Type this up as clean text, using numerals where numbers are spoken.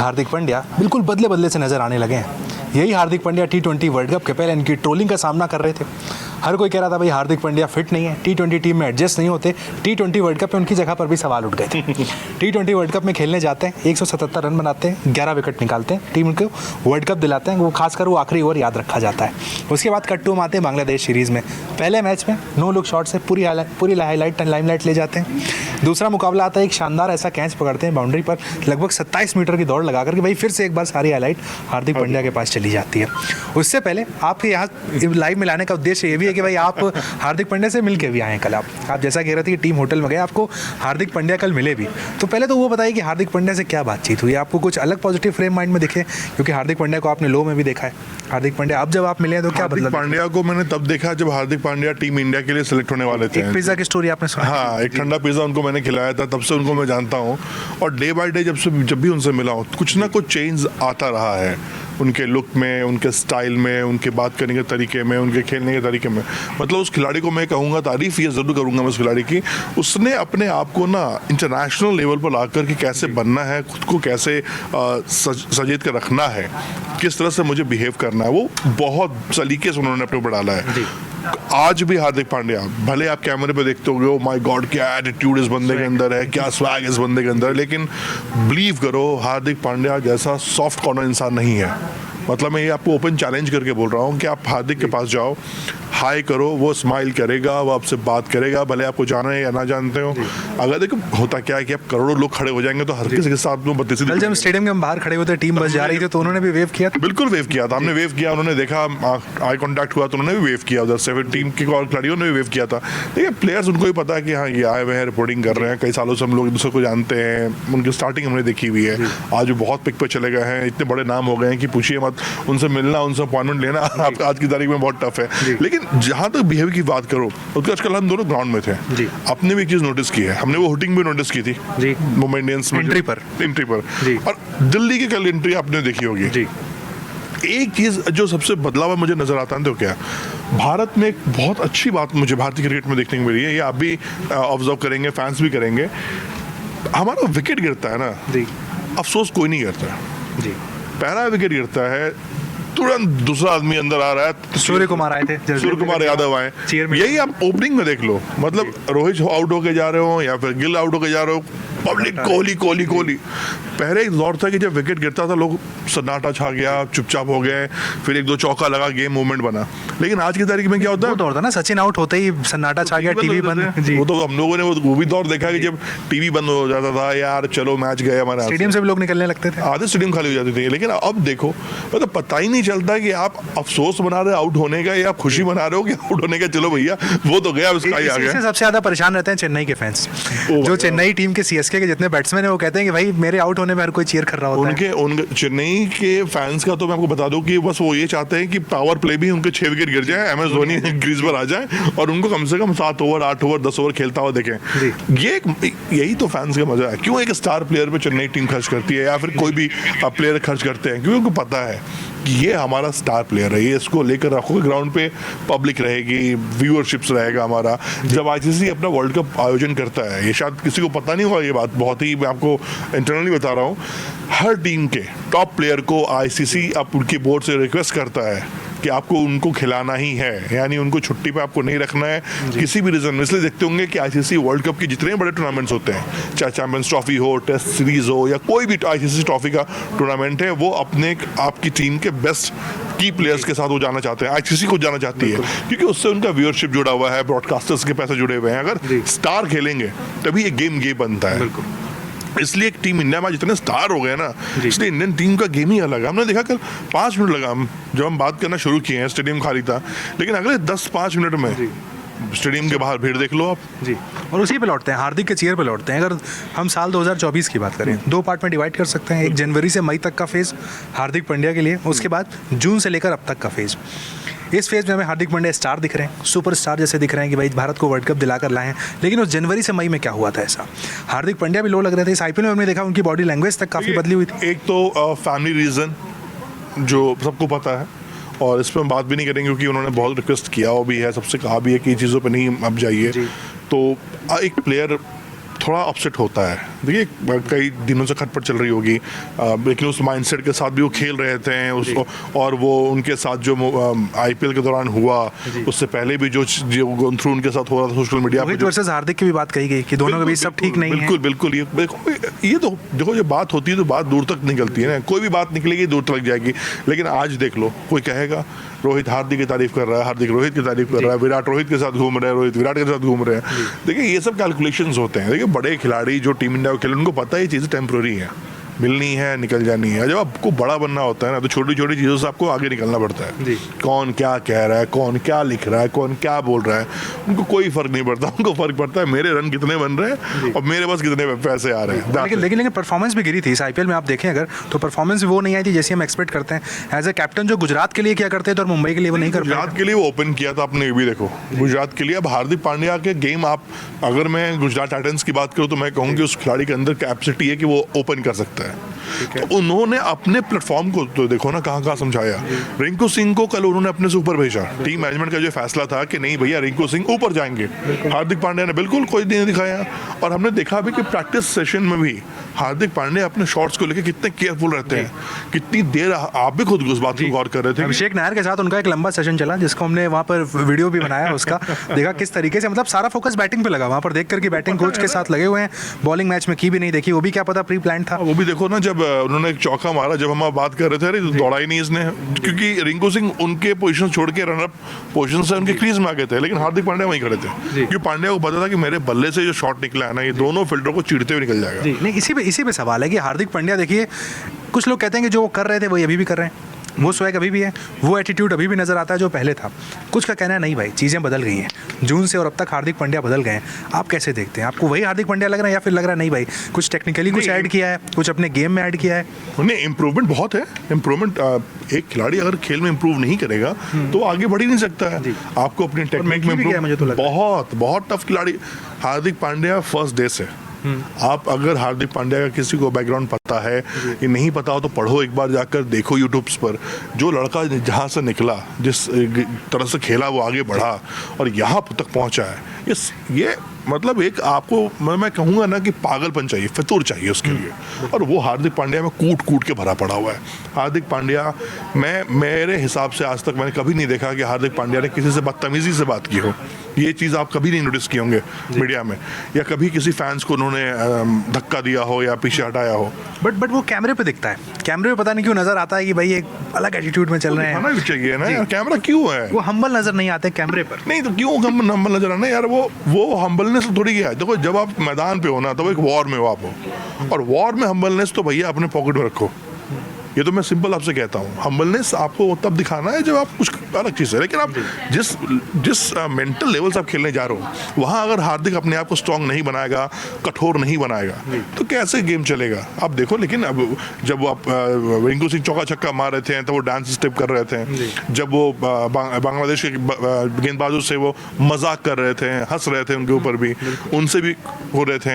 हार्दिक पांड्या बिल्कुल बदले बदले से नज़र आने लगे हैं। यही Hardik Pandya T20 world cup के पहले इनकी ट्रोलिंग का सामना कर रहे थे। हर कोई कह रहा था भाई हार्दिक पांड्या फिट नहीं है, T20 टीम में एडजस्ट नहीं होते। T20 वर्ल्ड कप में उनकी जगह पर भी सवाल उठ गए थे। T20 वर्ल्ड कप में खेलने जाते हैं, 177 रन बनाते हैं, 11 विकेट निकालते हैं, टीम को वर्ल्ड कप दिलाते हैं। वो खासकर वो आखिरी ओवर याद रखा जाता है। उसके बाद कट्टू आते हैं बांग्लादेश सीरीज़ में। पहले मैच में नो लुक शॉट से पूरी हाईलाइट लाइमलाइट ले जाते हैं। दूसरा मुकाबला आता है, एक शानदार ऐसा कैच पकड़ते हैं बाउंड्री पर, लगभग 27 मीटर की दौड़ लगा करके भाई फिर से एक बार सारी हाईलाइट हार्दिक पांड्या के पास चली जाती है। उससे पहले आपके यहाँ लाइव मिलाने का उद्देश्य ये भी है कि भाई आप हार्दिक पांड्या से मिल के भी आए। कल आप जैसा कह रहे थे कि टीम होटल में गए, आपको हार्दिक पांड्या कल मिले भी। तो पहले तो वो बताइए कि हार्दिक पांड्या से क्या बातचीत हुई, आपको कुछ अलग पॉजिटिव फ्रेम माइंड में दिखे? क्योंकि हार्दिक पांड्या को आपने लो में भी देखा है। हार्दिक पांड्या अब जब आप मिले तो क्या बदला? पांड्या को मैंने तब देखा जब हार्दिक पांड्या टीम इंडिया के लिए सिलेक्ट होने वाले थे। एक पिज्जा की स्टोरी आपने सुना? हाँ, एक ठंडा पिज्जा उनको मैंने खिलाया था, तब से उनको मैं जानता हूँ। और डे बाय डे जब भी उनसे मिला हूँ, कुछ ना कुछ चेंज आता रहा है उनके लुक में, उनके स्टाइल में, उनके बात करने के तरीके में, उनके खेलने के तरीके में। मतलब उस खिलाड़ी को मैं कहूँगा, तारीफ ये ज़रूर करूँगा मैं उस खिलाड़ी की, उसने अपने आप को ना इंटरनेशनल लेवल पर ला कर के कैसे बनना है, खुद को कैसे सजेत कर रखना है, किस तरह से मुझे बिहेव करना है, वो बहुत सलीके से उन्होंने अपने ऊपर डाला है। आज भी हार्दिक पांड्या, भले आप कैमरे पे देखते हो ओ माय गॉड क्या एटीट्यूड इस बंदे के अंदर है, क्या स्वैग इस बंदे के अंदर है, लेकिन बिलीव करो हार्दिक पांड्या जैसा सॉफ्ट कॉर्नर इंसान नहीं है। मतलब मैं ये आपको ओपन चैलेंज करके बोल रहा हूँ कि आप हार्दिक के पास जाओ, हाय करो, वो स्माइल करेगा, वो आपसे बात करेगा, भले आपको जाना है या ना जानते हो। अगर देखो होता क्या है कि आप करोड़ों लोग खड़े हो जाएंगे तो हर किसी के साथ में बत्तीसी। कल जब स्टेडियम के बाहर खड़े हुए थे, टीम बस जा रही थी, तो उन्होंने भी वेव किया था? बिल्कुल वेव किया था, हमने वेव किया, उन्होंने देखा आई कांटेक्ट हुआ तो उन्होंने भी वेव किया, उधर से टीम के खिलाड़ियों ने भी वेव किया था। देखिए प्लेयर्स, उनको भी पता है कि हाँ ये आए हुए हैं, रिपोर्टिंग कर रहे हैं, कई सालों से हम लोग एक दूसरे को जानते हैं, उनकी स्टार्टिंग हमने देखी हुई है। आज वो बहुत पिक पे चले गए हैं, इतने बड़े नाम हो गए हैं कि पूछिए मत, उनसे मिलना, उनसे अपॉइंटमेंट लेना आज की तारीख में बहुत टफ है। लेकिन जहाँ तक बिहेव की बात करो, उसके आजकल हम दोनों ग्राउंड में थे, अपने भी एक चीज नोटिस की है, हमने वो हुटिंग भी नोटिस की थी मुंबई इंडियंस में एंट्री पर, और दिल्ली की कल एंट्री आपने देखी होगी। एक चीज जो सबसे बदलाव है मुझे नजर आता है तो क्या, भारत में एक बहुत अच्छी बात मुझे भारतीय क्रिकेट में देखने को मिली है, ये आप भी ऑब्जर्व करेंगे, फैंस भी करेंगे, हमारा विकेट गिरता है ना, अफसोस कोई नहीं करता। पहला विकेट गिरता है, तुरंत दूसरा आदमी अंदर आ रहा है, सूर्य कुमार आए थे, सूर्य कुमार यादव आए, यही आप ओपनिंग में देख लो। मतलब रोहित आउट होके जा रहे हो या फिर गिल आउट होके जा रहे हो, पब्लिक कोहली। पहले एक दौर था कि जब विकेट गिरता था लोग सन्नाटा छा गया, चुपचाप हो गए, फिर एक दो चौका लगा, गेम मूवमेंट बना। लेकिन आज की तारीख में क्या होता है, दौर था ना, सचिन आउट होते ही सन्नाटा छा गया, टीवी बंद। वो तो हम लोगों ने वो भी दौर देखा कि जब टीवी बंद हो जाता था, यार चलो मैच गए हमारा, स्टेडियम से भी लोग निकलने लगते थे, आधे स्टेडियम खाली हो जाते थे। लेकिन अब देखो, मतलब पता ही नहीं चलता कि आप अफसोस मना रहे हो आउट होने का या खुशी मना रहे हो कि आउट होने का, चलो भैया वो तो गया, उसका ही आ गया। सबसे ज्यादा परेशान रहते हैं चेन्नई के फैंस, जो चेन्नई टीम के सीएसके के जितने बैट्समैन है, वो कहते हैं कि भाई मेरे आउट होने में हर कोई चीयर कर रहा होता है। उनके चेन्नई के फैंस का तो मैं आपको बता दूं कि बस वो ये चाहते हैं कि पावर प्ले भी उनके 6 विकेट गिर जाए, एमएस धोनी क्रीज पर आ जाए और उनको कम से कम 7 ओवर 8 ओवर 10 ओवर खेलता हुआ देखें। यही तो फैंस का मजा है। क्यों एक स्टार प्लेयर पे चेन्नई टीम खर्च करती है या फिर कोई भी प्लेयर खर्च करते हैं? क्योंकि उनको पता है ये हमारा स्टार प्लेयर है, ये इसको लेकर रखोगे ग्राउंड पे, पब्लिक रहेगी, व्यूअरशिप्स रहेगा हमारा। जब आईसीसी अपना वर्ल्ड कप आयोजन करता है, ये शायद किसी को पता नहीं होगा, ये बात बहुत ही मैं आपको इंटरनली बता रहा हूँ, हर टीम के टॉप प्लेयर को आईसीसी अब उनकी बोर्ड से रिक्वेस्ट करता है कि आपको उनको खिलाना ही है, यानी उनको छुट्टी पे आपको नहीं रखना है किसी भी रीजन में। इसलिए देखते होंगे कि आईसीसी वर्ल्ड कप के जितने बड़े टूर्नामेंट्स होते हैं, चाहे चैंपियंस ट्रॉफी हो, टेस्ट सीरीज हो या कोई भी आईसीसी ट्रॉफी का टूर्नामेंट है, वो अपने आपकी टीम के बेस्ट की प्लेयर्स के साथ वो जाना चाहते हैं, आईसीसी को जाना चाहती है, क्योंकि उससे उनका व्यूअरशिप जुड़ा हुआ है, ब्रॉडकास्टर्स के पैसे जुड़े हुए हैं। अगर स्टार खेलेंगे तभी ये गेम बनता है। इसलिए एक टीम इंडिया में जितने स्टार हो गए ना, इसलिए इंडियन टीम का गेम ही अलग है। हमने देखा कल 5 मिनट लगा जब हम बात करना शुरू किए हैं, स्टेडियम खाली था, लेकिन अगले 10-5 मिनट में स्टेडियम के बाहर भीड़ देख लो आप जी। और उसी पे लौटते हैं, हार्दिक के चेयर पे लौटते हैं। अगर हम साल 2024 की बात करें, 2 पार्ट में डिवाइड कर सकते हैं। एक जनवरी से मई तक का फेज हार्दिक पांड्या के लिए, उसके बाद जून से लेकर अब तक का फेज। इस फेज में हमें हार्दिक पांड्या स्टार दिख रहे हैं, सुपर स्टार जैसे दिख रहे हैं कि भाई भारत को वर्ल्ड कप दिलाकर लाए हैं। लेकिन उस जनवरी से मई में क्या हुआ था ऐसा? हार्दिक पांड्या भी लो लग रहे थे। इस आईपीएल में हमने देखा उनकी बॉडी लैंग्वेज तक काफ़ी बदली हुई थी। एक तो फैमिली रीज़न जो सबको पता है, और इस पर हम बात भी नहीं करेंगे क्योंकि उन्होंने बहुत रिक्वेस्ट किया वो भी है, सबसे कहा भी है कि चीज़ों पे नहीं अब जाइए। तो एक प्लेयर थोड़ा अपसेट होता है देखिए कई दिनों से खटपट चल रही होगी, लेकिन उस माइंडसेट के साथ भी वो खेल रहे थे उसको, और वो उनके साथ जो आईपीएल के दौरान हुआ, उससे पहले भी जो गोन थ्रू उनके साथ हो रहा था सोशल मीडिया पे, रोहित वर्सेस हार्दिक की भी बात कही गई कि दोनों के बीच सब ठीक नहीं है। बिल्कुल बिल्कुल, ये तो देखो, ये बात होती है तो बात दूर तक निकलती है ना, कोई भी बात निकलेगी दूर तक जाएगी। लेकिन आज देख लो, कोई कहेगा रोहित हार्दिक की तारीफ कर रहा है, हार्दिक रोहित की तारीफ कर रहा है, विराट रोहित के साथ घूम रहे हैं, रोहित विराट के साथ घूम रहे हैं। देखिए ये सब कैलकुलेशंस होते हैं। देखिए बड़े खिलाड़ी जो टीम इंडिया को खेले, उनको पता है ये चीज़ें टेम्प्रेरी है, मिलनी है, निकल जानी है। जब आपको बड़ा बनना होता है ना, तो छोटी छोटी चीज़ों से आपको आगे निकलना पड़ता है। कौन क्या कह रहा है, कौन क्या लिख रहा है, कौन क्या बोल रहा है, उनको कोई फर्क नहीं पड़ता। उनको फर्क पड़ता है मेरे रन कितने बन रहे हैं और मेरे पास कितने पैसे आ रहे हैं। लेकिन परफॉर्मेंस भी गिरी थी इस आईपीएल में, आप देखें अगर तो परफॉर्मेंस वो नहीं आई थी जैसे हम एक्सपेक्ट करते हैं। एज ए कैप्टन जो गुजरात के लिए क्या करते थे और मुंबई के लिए वो नहीं कर पाए। गुजरात के लिए वो ओपन किया था आपने, ये भी देखो गुजरात के लिए। अब हार्दिक पांड्या के गेम, आप अगर मैं गुजरात टाइटंस की बात करूँ तो मैं कहूँ कि उस खिलाड़ी के अंदर कैपेसिटी है कि वो ओपन कर सकता है। तो उन्होंने अपने प्लेटफॉर्म को तो देखो ना कहाँ समझाया। रिंकू सिंह को कल उन्होंने अपने से ऊपर भेजा। टीम मैनेजमेंट का जो फैसला था कि नहीं भैया रिंकू सिंह ऊपर जाएंगे, हार्दिक पांड्या ने बिल्कुल कोई नहीं दिखाया। और हमने देखा भी कि प्रैक्टिस सेशन में भी हार्दिक पांड्या अपने शॉट्स को लेकर कितने केयरफुल रहते हैं, कितनी देर आप भी खुद उस बात को गौर कर रहे थे। अभिषेक नायर के साथ उनका एक लंबा सेशन चला जिसको हमने वहाँ पर वीडियो भी बनाया उसका, देखा किस तरीके से, मतलब सारा फोकस बैटिंग पे लगा वहाँ पर देख करके, बैटिंग कोच के साथ लगे हुए हैं। बॉलिंग मैच में की भी नहीं देखी, वो भी क्या पता प्री प्लान था। वो भी देखो ना, जब उन्होंने एक चौका मारा, जब हम बात कर रहे थे, अरे दौड़ा ही नहीं इसने, क्योंकि रिंकू सिंह उनके पोजीशन छोड़ के रनअप पोजीशन से उनके क्रीज में आ गए थे, लेकिन हार्दिक पांड्या वहीं खड़े थे, क्योंकि पांड्या को पता था कि मेरे बल्ले से जो शॉट निकला है ना, ये दोनों फील्डर को चीरते हुए निकल जाएगा। नहीं, इसी पे सवाल है कि हार्दिक पांड्या देखिए, कुछ लोग कहते हैं कि जो वो कर रहे थे वही अभी भी कर रहे हैं, वो स्वैग अभी भी है, वो एटीट्यूड अभी भी नजर आता है जो पहले था। कुछ का कहना है नहीं भाई, चीज़ें बदल गई हैं, जून से और अब तक हार्दिक पांड्या बदल गए हैं। आप कैसे देखते हैं? आपको वही हार्दिक पांड्या लग रहा है या फिर लग रहा है नहीं भाई कुछ टेक्निकली कुछ ऐड किया है, कुछ अपने गेम में ऐड किया है? नहीं, इम्प्रूवमेंट बहुत है। इम्प्रूवमेंट, एक खिलाड़ी अगर खेल में इम्प्रूव नहीं करेगा तो आगे बढ़ ही नहीं सकता है। आपको अपनी टेक्निक में बहुत टफ खिलाड़ी हार्दिक पांड्या फर्स्ट डे से। आप अगर हार्दिक पांड्या का किसी को बैकग्राउंड पता है, ये नहीं पता हो तो पढ़ो, एक बार जाकर देखो यूट्यूब्स पर। जो लड़का जहाँ से निकला, जिस तरह से खेला, वो आगे बढ़ा और यहाँ तक पहुँचा है, ये मतलब एक आपको मैं कहूँगा ना कि पागलपन चाहिए, फितूर चाहिए उसके लिए। और वो हार्दिक पांड्या में कूट के भरा पड़ा हुआ है। हार्दिक पांड्या, मेरे हिसाब से आज तक मैंने कभी नहीं देखा कि हार्दिक पांड्या ने किसी से बदतमीजी से बात की हो। ये चीज़ आप कभी नहीं नोटिस किए होंगे मीडिया में, या कभी किसी फैंस को उन्होंने धक्का दिया हो या पीछे हटाया हो। बट वो कैमरे पे दिखता है, कैमरे पे पता नहीं क्यों नजर आता है कि भाई एक अलग एटीट्यूड में चल रहे हैं। होना भी चाहिए ना यार, कैमरा क्यों है? वो हम्बल नजर नहीं आते कैमरे पर। नहीं तो क्यों हम्बल नजर आना यार? वो हम्बलनेस थोड़ी क्या है। देखो, जब आप मैदान पे हो ना, तो एक वॉर में हो आप हो, और वॉर में हम्बलनेस तो भैया अपने पॉकेट में रखो। ये तो मैं सिंपल आपसे कहता हूँ। हम्बलनेस आपको तब दिखाना है जब आप कुछ अलग चीज़ है, लेकिन आप जिस मेंटल लेवल से आप खेलने जा रहे हो, वहाँ अगर हार्दिक अपने आप को स्ट्रांग नहीं बनाएगा, कठोर नहीं बनाएगा, तो कैसे गेम चलेगा? आप देखो। लेकिन अब जब आप रिंकू सिंह चौका छक्का मार रहे थे तो वो डांस स्टेप कर रहे थे, जब वो बांग्लादेश के गेंदबाजों से वो मजाक कर रहे थे, हंस रहे थे, उनके ऊपर भी, उनसे भी हो रहे थे,